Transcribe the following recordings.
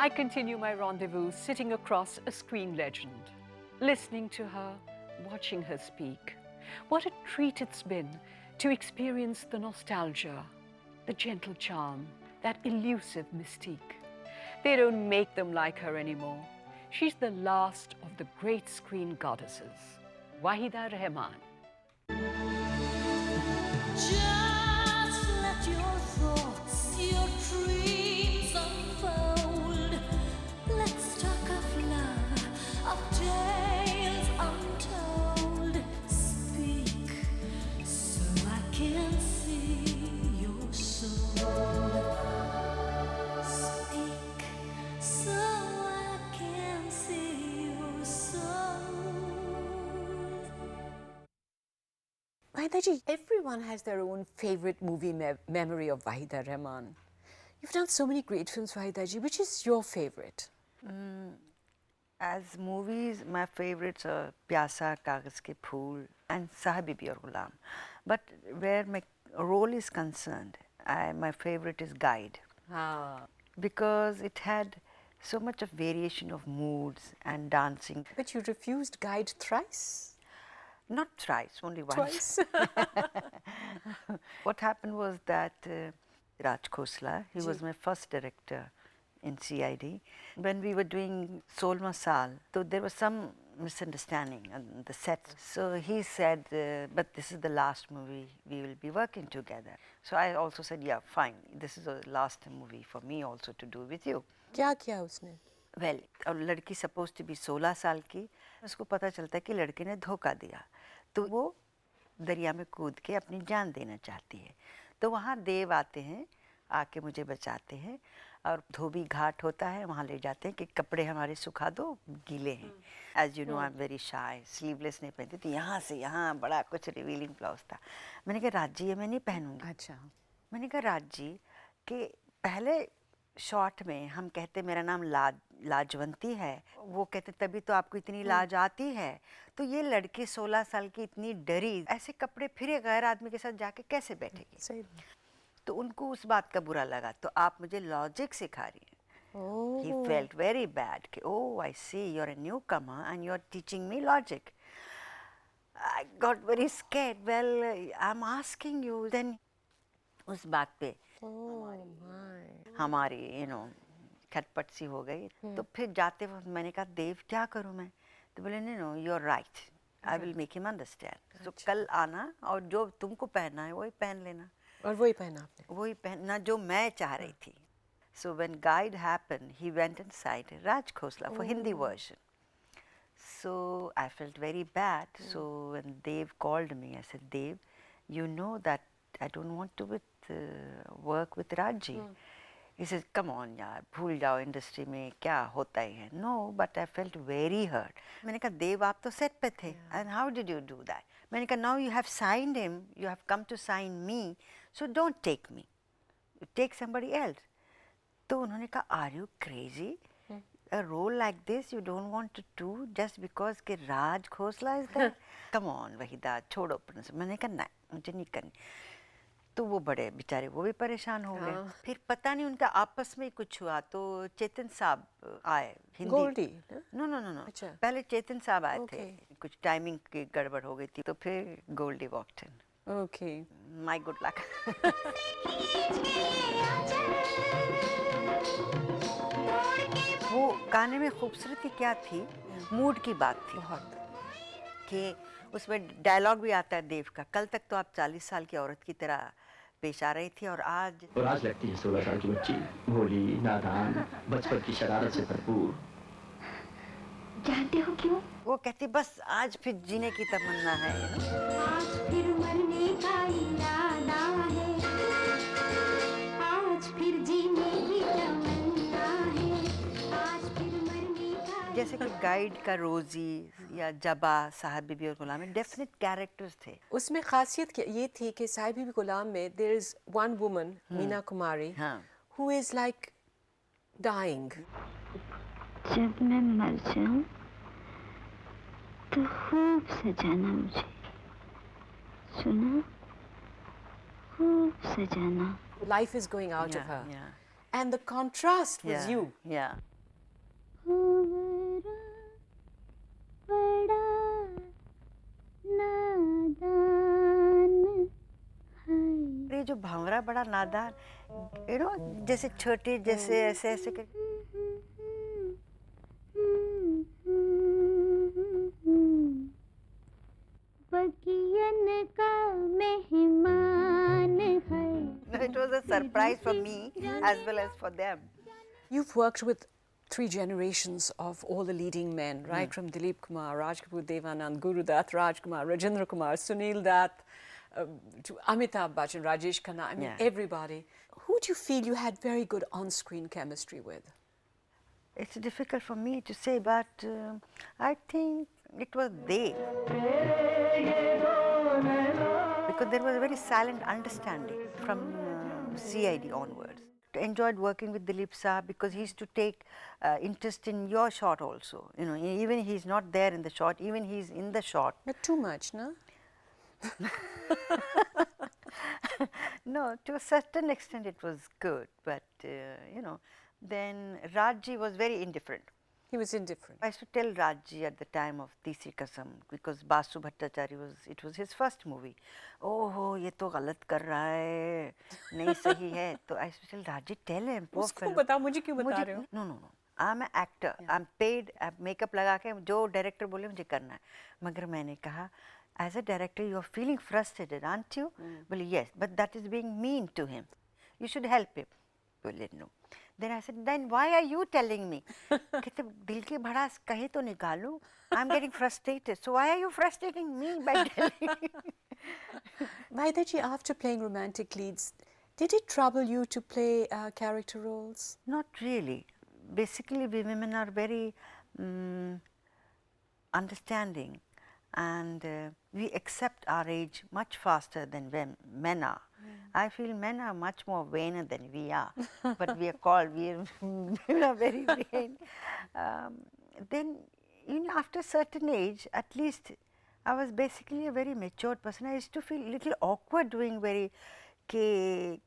I continue my rendezvous sitting across a screen legend, listening to her, watching her speak. What a treat it's been to experience the nostalgia, the gentle charm, that elusive mystique. They don't make them like her anymore. She's the last of the great screen goddesses, Wahida Rehman. Just let your thoughts, your dreams unfold. Let's talk of love, of tales untold. Speak so I can see your soul. Speak so I can see your soul. Wahida, everyone has their own favorite movie memory of Wahida Rehman. You've done so many great films, Wahida. Which is your favorite? As movies, my favorites are Pyasa, Kagaz Ke Phool and Saahibi Bibi Aur Ghulam. But where my role is concerned, my favorite is Guide. Because it had so much of variation of moods and dancing. But you refused Guide thrice. Not thrice, only once. Twice. What happened was that Raj Khosla, he was my first director in CID. When we were doing Sol Masal, so there was some misunderstanding on the set. So he said, but this is the last movie we will be working together. So I also said, yeah, fine, this is the last movie for me also to do with you. क्या किया उसने? Well और लड़की suppose to be 16 साल की, उसको पता चलता है कि लड़के ने धोखा दिया, तो वो दरिया में कूद के अपनी जान देना चाहती है. तो वहाँ देव आते हैं, आके मुझे बचाते हैं और धोबी घाट होता है, वहाँ ले जाते हैं कि कपड़े हमारे सुखा दो, गीले हैं. As you know I am very shy, sleeveless नहीं पहनती, तो यहाँ से यहाँ बड़ा कुछ रिवीलिंग ब्लाउज था. मैंने कहा राज जी ये मैं नहीं पहनूंगी. अच्छा. मैंने कहा राज जी कि पहले शॉर्ट में हम कहते मेरा नाम लाजवंती है, वो कहते तभी तो आपको इतनी लाज आती है, तो ये लड़की 16 साल की इतनी डरी, ऐसे कपड़े फिर एक गैर आदमी के साथ जाके कैसे बैठेगी. सही. तो उनको उस बात का बुरा लगा, तो आप मुझे लॉजिक सिखा रही हैं. He felt very bad कि oh I see you're a newcomer and you're teaching me logic. I got very scared. Well I'm asking you. Then उस बात पे हमारी खटपट सी हो गई. तो फिर जाते वक्त मैंने कहा देव क्या करूं मैं, तो बोले no you are right, I will make him understand. तो कल आना और जो तुमको पहनना है वही पहन लेना. और वही पहना आपने? वही पहनना जो मैं चाह रही थी. So when guide happened he went inside Raj Khosla for Hindi version. So I felt very bad. So when Dev called me, I said, Dev, you know that I don't want to work with Raji. He says, come on yaar, भूल जाओ industry में क्या होता ही है. No, but I felt very hurt. मैंने कहा देव आप तो सेट पे थे, and how did you do that? मैंने कहा now you have signed him, you have come to sign me, so don't take me, you take somebody else. तो उन्होंने कहा are you crazy? A role like this you don't want to do just because कि Raj Khosla is there? Come on Waheeda छोड़ो. मैंने कहा नहीं मुझे नहीं करनी. तो वो बड़े बेचारे वो भी परेशान हो गए. फिर पता नहीं उनका आपस में कुछ हुआ, तो चेतन साहब आए Hindi. Goldie? No no no no, अच्छा. पहले चेतन साहब आए थे, कुछ टाइमिंग की गड़बड़ हो गई थी, तो फिर Goldie walked in. Okay. My good luck. वो गाने में खूबसूरती क्या थी, मूड की बात थी बहुत, कि उसमें डायलॉग भी आता है देव का, कल तक तो आप 40 साल की औरत की तरह पेश आ रही थी और आज लगती है 16 साल की बच्ची, भोली नादान, बचपन की शरारत से भरपूर. जानते हो क्यों? वो कहती बस आज फिर जीने की तमन्ना है. आज फिर मरने का इरादा है, आज फिर जीने की तमन्ना है, आज फिर मरने का. जैसे कि गाइड का रोजी या जबा, साहिब बीबी और गुलाम में डेफिनेट कैरेक्टर्स थे. उसमें खासियत ये थी कि साहिब बीबी गुलाम में there is one woman, Meena Kumari, who is like dying. जब मैं मर जाऊं तो खूब सजाना मुझे, सुना, खूब सजाना. Life is going out of her. Yeah. And the contrast was you. Yeah. जो भंवरा बड़ा नादान, जैसे छोटे जैसे ऐसे ऐसे कर, बगियन का मेहमान है. it was a surprise for me as well as for them. You've worked with three generations of all the leading men, right? From Dilip Kumar, Raj Kapoor, Devanand, Guru Dutt, Raj Kumar, Rajendra Kumar, Sunil Dutt, to Amitabh Bachchan, Rajesh Khanna, I mean, Yeah. everybody. Who do you feel you had very good on-screen chemistry with? It's difficult for me to say, but I think it was Dev. Because there was a very silent understanding from CID onwards. I enjoyed working with Dilip Saab because he used to take interest in your shot also. Even he's not there in the shot, even he's in the shot. Not too much, no? No, to a certain extent it was good, but then Rajji was very indifferent. He was indifferent. I used to tell Rajji at the time of Tisri Kasam, because Basu Bhattacharya it was his first movie. Oh, ये तो गलत कर रहा है, नहीं सही है. So I used to tell Rajji, tell him. poor उसको fellow. बताओ, मुझे क्यों बता रहे हो? No. I'm an actor. I'm paid. Makeup लगा के जो director बोले मुझे करना है. मगर मैंने कहा, as a director, you are feeling frustrated, aren't you? Well, yes, but that is being mean to him. You should help him. Well, no. Then I said, then why are you telling me? कहते दिल की भड़ास कहीं तो निकालूं. I'm getting frustrated. So why are you frustrating me by telling me? Vaidaji, after playing romantic leads, did it trouble you to play character roles? Not really. Basically, we women are very understanding, and we accept our age much faster than men are. I feel men are much more vainer than we are, but we are very vain. Then, after a certain age, at least I was basically a very matured person. I used to feel a little awkward doing very कि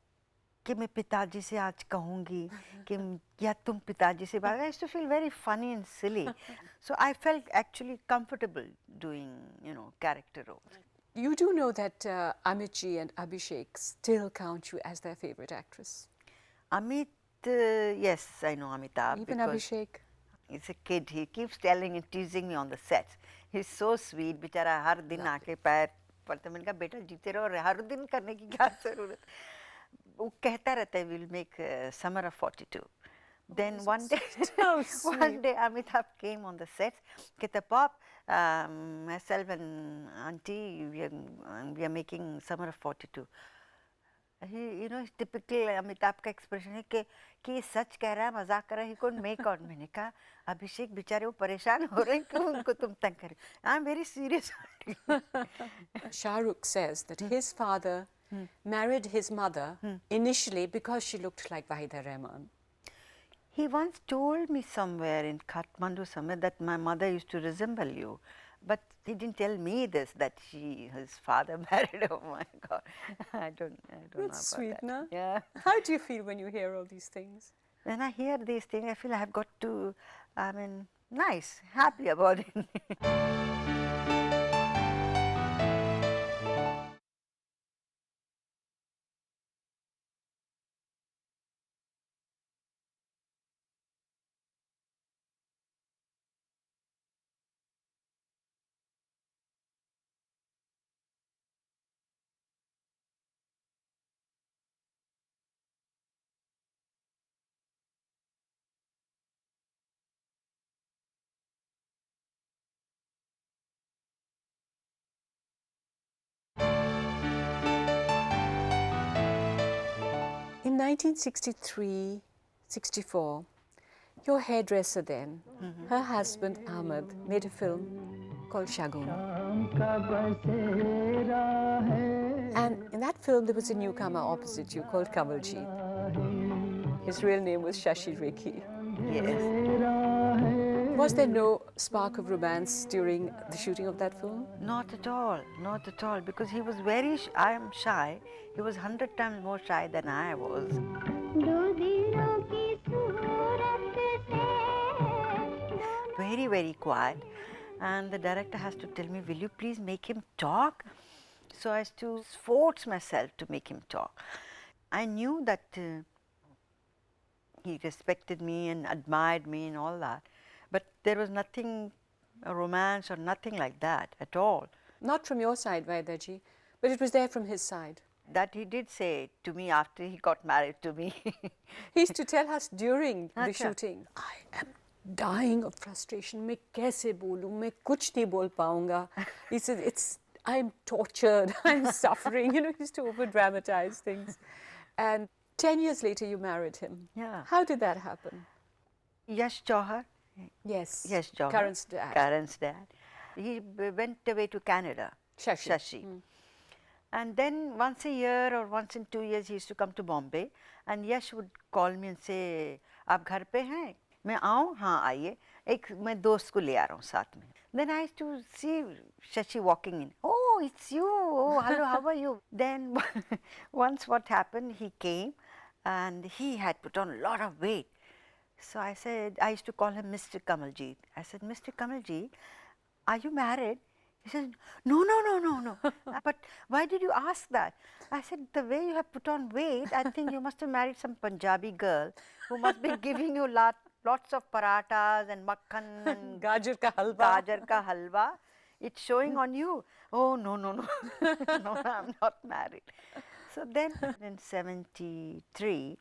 मैं पिताजी से आज कहूँगी कि या तुम पिताजी से बात. I used to feel very funny and silly. So I felt actually comfortable doing, character roles. You do know that Amitji and Abhishek still count you as their favorite actress. Amit, yes, I know Amitabh. Even because Abhishek. He's a kid. He keeps telling and teasing me on the sets. He's so sweet. बेचारा हर दिन आके पैर पड़ते. मैंने कहा बेटा जीते रहो, हर दिन करने की क्या जरूरत. वो कहता रहता है, we'll make Summer of 42. Then one day, one day Amitabh came on the set. कहता Pop, myself and auntie, we are making Summer of 42. He, typical Amitabh का expression है कि ये सच कह रहा है, मजाक कर रहा है. He couldn't make out. मैंने कहा अभिषेक बेचारे वो परेशान हो रहे हैं कि उनको तुम तंग कर. I'm very serious. Shah Rukh says that his father married his mother initially because she looked like Wahida Rehman. He once told me somewhere in Kathmandu that my mother used to resemble you, but he didn't tell me this, that his father married. Oh my God, I don't know about That's sweet, that. no? Yeah. How do you feel when you hear all these things? When I hear these things, I feel I have got to, nice, happy about it. In 1963-64, your hairdresser then, her husband Ahmed, made a film called Shagun. And in that film, there was a newcomer opposite you called Kamalji. His real name was Shashi Rekhi. Yes. Was there no spark of romance during the shooting of that film? Not at all, because he was I am shy. He was 100 times more shy than I was. Very, very quiet. And the director has to tell me, will you please make him talk? So I used to force myself to make him talk. I knew that he respected me and admired me and all that, but there was nothing, a romance or nothing like that at all. Not from your side, Vaidaji, but it was there from his side. That he did say to me after he got married to me. He used to tell us during the Acha. shooting, I am dying of frustration. मैं कैसे बोलूँ? मैं कुछ नहीं बोल पाऊँगा. He said, I'm tortured. I'm suffering. You know, he used to over dramatize things. And 10 years later, you married him. Yeah. How did that happen? Yash Jauhar. Yes. Yes, Jauhar. Karan's dad. Karan's dad. He went away to Canada. Shashi. And then once a year or once in 2 years he used to come to Bombay, and Yash would call me and say, आप घर पे हैं? मैं आऊँ? हाँ आइए. एक मैं दोस्त को ले आ रहा हूँ साथ में. Then I used to see Shashi walking in. Oh, it's you. Oh, hello, how are you? Then once what happened, he came and he had put on a lot of weight. So I said, I used to call him Mr. Kamaljeet. I said, Mr. Kamaljeet, are you married? He said, no, no, no, no, no. But why did you ask that? I said, the way you have put on weight, I think you must have married some Punjabi girl who must be giving you lots of parathas and makhan and Gajar ka halwa. gajar ka halwa. It's showing on you. Oh, no, no, no. No, I'm not married. So then in 73,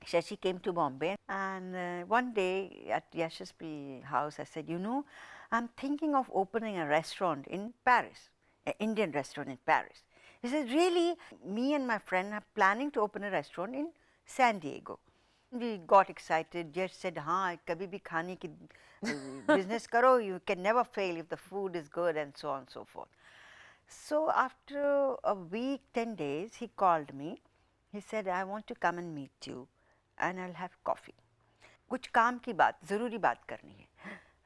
Shashi came to Bombay, and one day at Yashasvi house, I said, you know, I'm thinking of opening a restaurant in Paris, an Indian restaurant in Paris. He said, really? Me and my friend are planning to open a restaurant in San Diego. We got excited. Yash said, हाँ, कभी भी खाने की business करो, you can never fail if the food is good, and so on and so forth. So after a week, 10 days, he called me. He said, I want to come and meet you and I'll have coffee. कुछ काम की बात, ज़रूरी बात करनी है.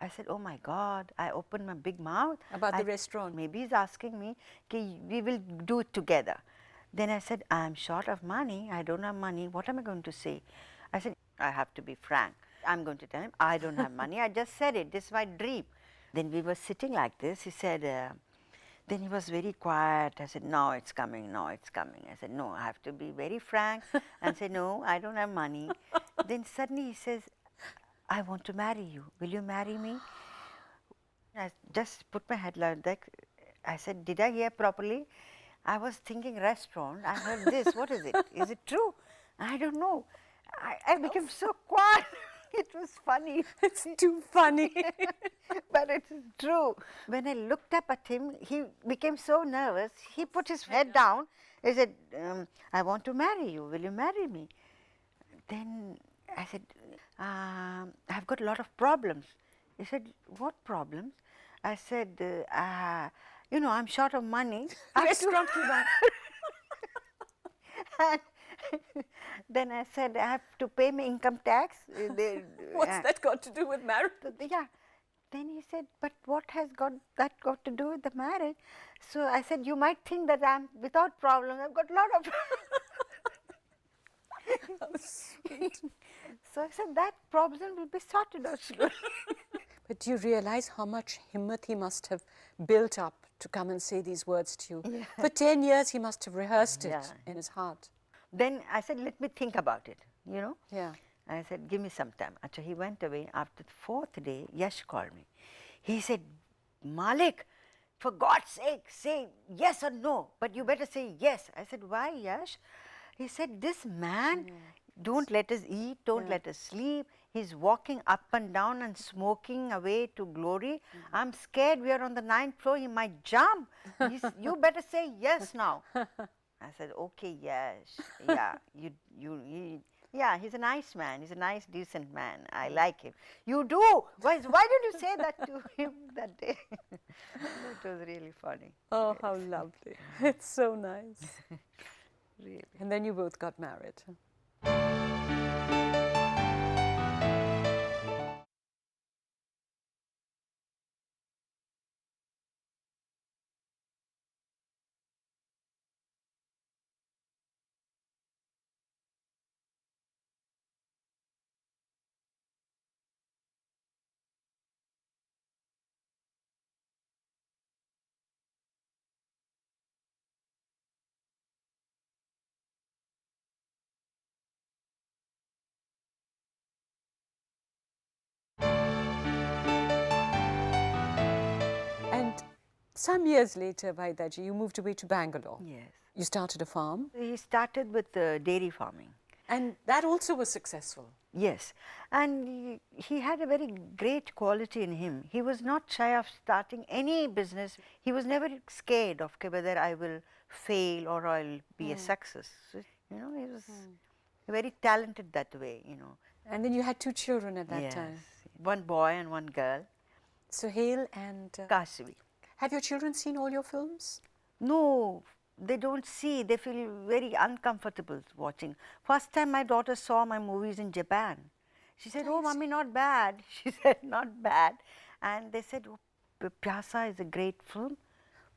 I said, oh my God, I opened my big mouth. About the restaurant. Maybe he's asking me, कि we will do it together. Then I said, I'm short of money, I don't have money, what am I going to say? I said, I have to be frank. I'm going to tell him, I don't have money, I just said it, this is my dream. Then we were sitting like this, he said, then he was very quiet. I said, no, it's coming, no, it's coming. I said, no, I have to be very frank and say, no, I don't have money. Then suddenly he says, I want to marry you. Will you marry me? I just put my head like that. I said, did I hear properly? I was thinking restaurant. I heard this. What is it? Is it true? I don't know. I became so quiet. It was funny. It's too funny. But it's true. When I looked up at him, he became so nervous. He put his head down. He said, I want to marry you. Will you marry me? Then I said, I've got a lot of problems. He said, what problems? I said, you know, I'm short of money. Restaurant ki baat. And then I said, I have to pay my income tax. What's that got to do with marriage? Yeah. Then he said, but what has that got to do with the marriage? So I said, you might think that I'm without problems. I've got a lot of So I said, that problem will be sorted out slowly. But do you realize how much himmat he must have built up to come and say these words to you? Yeah. For 10 years, he must have rehearsed it Yeah. in his heart. Then I said, let me think about it, you know. Yeah. I said, give me some time. Achha, he went away. After the fourth day, Yash called me. He said, Malik, for God's sake, say yes or no, but you better say yes. I said, why, Yash? He said, this man, don't let us eat, don't let us sleep. He's walking up and down and smoking away to glory. I'm scared we are on the 9th floor, he might jump. You better say yes now. I said, okay, yes, yeah, yeah, he's a nice man. He's a nice, decent man. I like him. You do? Why did you say that to him that day? It was really funny. Oh, how lovely. It's so nice. Really. And then you both got married. Some years later, Vaidaji, you moved away to Bangalore. Yes. You started a farm, He started with dairy farming. and that also was successful. Yes, and he had a very great quality in him. He was not shy of starting any business. He was never scared of whether I will fail or I'll be a success. So, he was very talented that way, And then you had 2 children at that Yes, time. one boy and one girl, Suhail and... Kashvi. have your children seen all your films? No, they don't see. They feel very uncomfortable watching. First time my daughter saw my movies in Japan. She said, "Oh, mommy, not bad." She said, "Not bad." And they said, "Oh, Pyasa is a great film."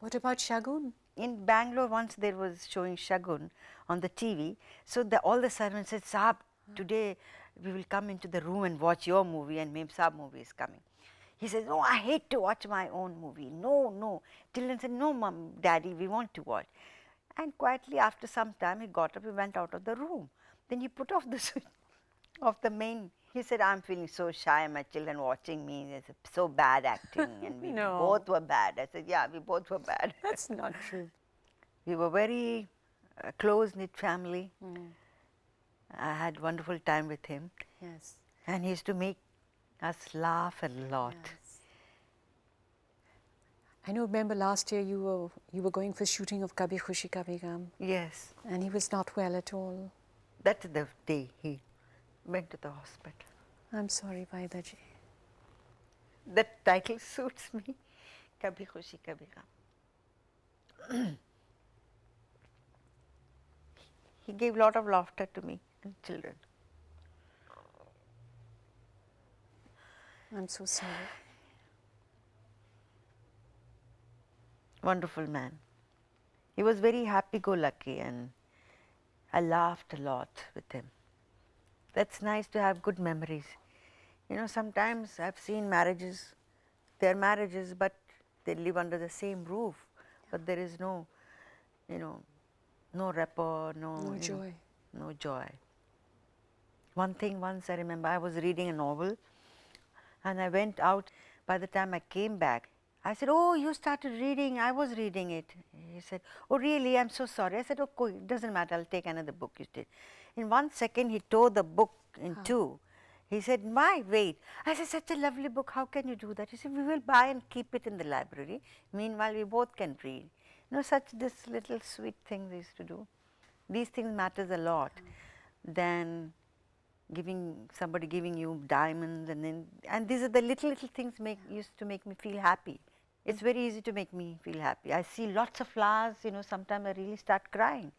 What about Shagun? In Bangalore, once there was showing Shagun on the TV. So all the servants said, "Saab, today we will come into the room and watch your movie, and Mem Saab movie is coming." He says, "No, I hate to watch my own movie. No, no." Children said, "No, Mom, Daddy, we want to watch." And quietly, after some time, he got up, he went out of the room. Then he put off the switch of the main. He said, "I'm feeling so shy, my children watching me. It's so bad acting, and we No. both were bad." I said, "Yeah, we both were bad." That's not true. We were very close-knit family. I had wonderful time with him, Yes. and he used to make us laugh a lot. Yes. I know, remember last year you were going for shooting of Kabhi Khushi Kabhi Gum, Yes, and he was not well at all. that's the day he went to the hospital. I'm sorry, Vaidaji. That title suits me, Kabhi Khushi Kabhi Gum. He gave a lot of laughter to me and children. I'm so sorry. Wonderful man. He was very happy-go-lucky, and I laughed a lot with him. That's nice to have good memories. Sometimes I've seen marriages, they're marriages, but they live under the same roof, but there is no, no rapport, No joy. No joy. One thing, once I remember, I was reading a novel, and I went out. By the time I came back, I said, "Oh, you started reading, I was reading it." He said, "Oh, really? I'm so sorry." I said, "Oh, cool, it doesn't matter, I'll take another book you did." In 1 second, he tore the book in two. He said, "My, wait." I said, "Such a lovely book, how can you do that?" He said, "We will buy and keep it in the library. Meanwhile, we both can read." Such this little sweet things they used to do. These things matters a lot than somebody giving you diamonds, and these are the little things used to make me feel happy. It's very easy to make me feel happy. I see lots of flowers, sometimes I really start crying.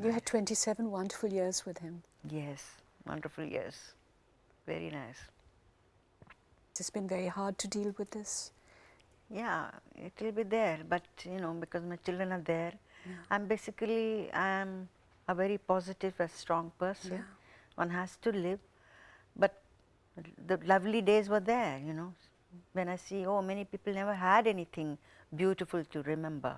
You had 27 wonderful years with him. Yes, wonderful years. Very nice. It's been very hard to deal with this. Yeah, it will be there, but because my children are there, I'm a very positive, a strong person. Yeah. One has to live, but the lovely days were there, when I see, oh, many people never had anything beautiful to remember.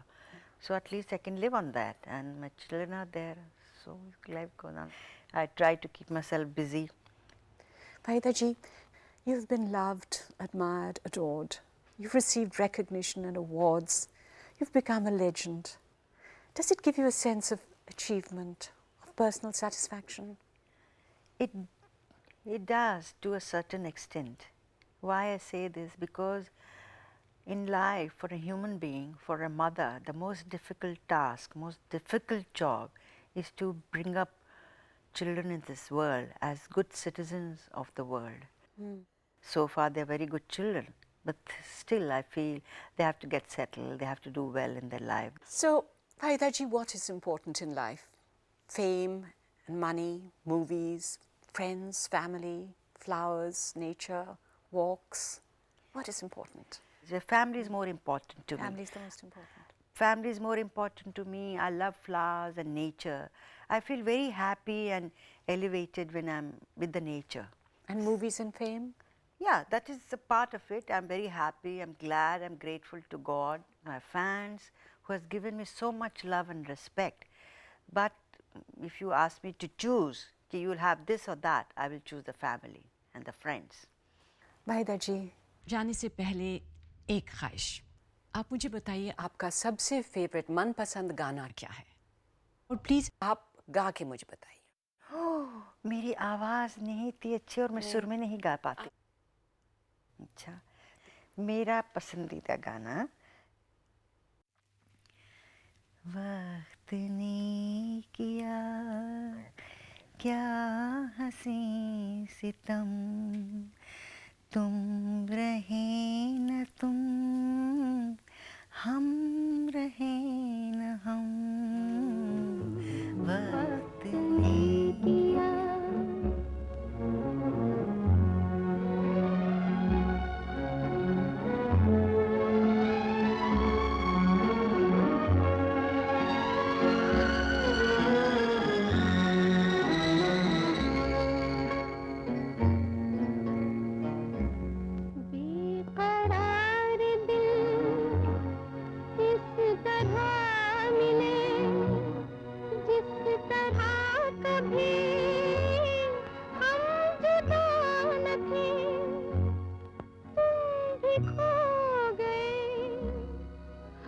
So at least I can live on that, and my children are there, so life goes on. I try to keep myself busy. Vaidaji, you've been loved, admired, adored. You've received recognition and awards. You've become a legend. Does it give you a sense of achievement, of personal satisfaction? It does, to a certain extent. Why I say this? Because in life, for a human being, for a mother, the most difficult task, most difficult job is to bring up children in this world as good citizens of the world. So far, they're very good children, but still I feel they have to get settled, they have to do well in their life. So, Vaidaji, what is important in life? Fame and money, movies, friends, family, flowers, nature, walks. What is important? The family is more important to me. Family is the most important. Family is more important to me. I love flowers and nature. I feel very happy and elevated when I'm with the nature. And movies and fame? Yeah, that is a part of it. I'm very happy, I'm glad, I'm grateful to God, my fans, who has given me so much love and respect. But if you ask me to choose, you will have this or that, I will choose the family and the friends. Vaidaji, जाने से पहले एक ख्वाहिश, आप मुझे बताइए आपका सबसे फेवरेट मनपसंद गाना क्या है? और प्लीज़ आप गा के मुझे बताइए। ओह, मेरी आवाज़ नहीं इतनी अच्छी और मैं सुर में नहीं गा पाती। अच्छा, मेरा पसंदीदा गाना वक्त ने किया क्या हंसी सितम, तुम रहे न तुम, हम रहे न हम, वक्त ने किया। बेकरार दिल इस तरह मिले जिस तरह कभी हम जुदा न थे, तुम भी खो गए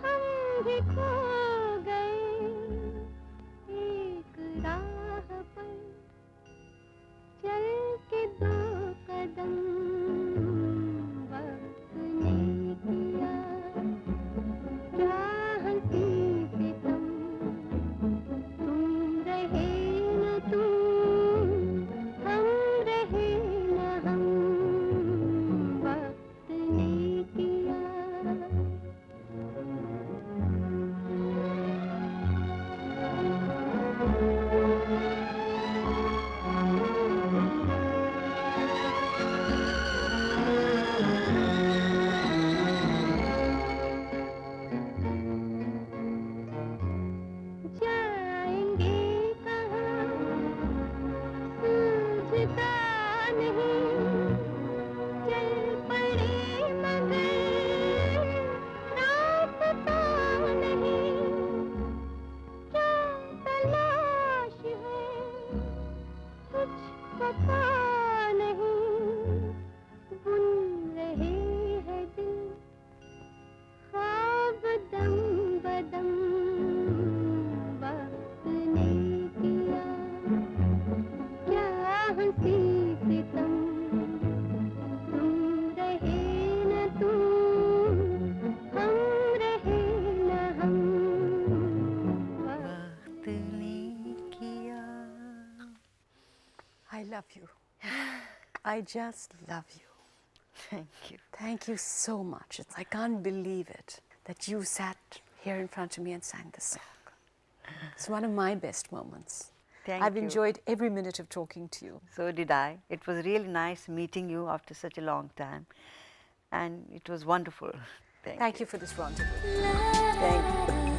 हम भी खो गए, एक राह पर चल के दो कदम, वक्त ने किया क्या हंसी सितम, तुम रहे न तुम, हम रहे न हम, वक्त ने किया। जाएंगे कहाँ सूझता नहीं, चल पड़े मगर रास्ता नहीं, क्या तलाश है कुछ पता नहीं, बुन रहे हैं दिल ख्वाब दम बदम, वक्त ने किया क्या हंसी सितम, तुम रहे न तुम, हम रहे न हम, वक्त ने किया। I love you. I just love you. Thank you. Thank you so much. I can't believe it that you sat here in front of me and sang this song. It's one of my best moments. Thank I've you. enjoyed every minute of talking to you. So did I. It was really nice meeting you after such a long time, and it was wonderful. Thank you for this rendezvous. Thank you.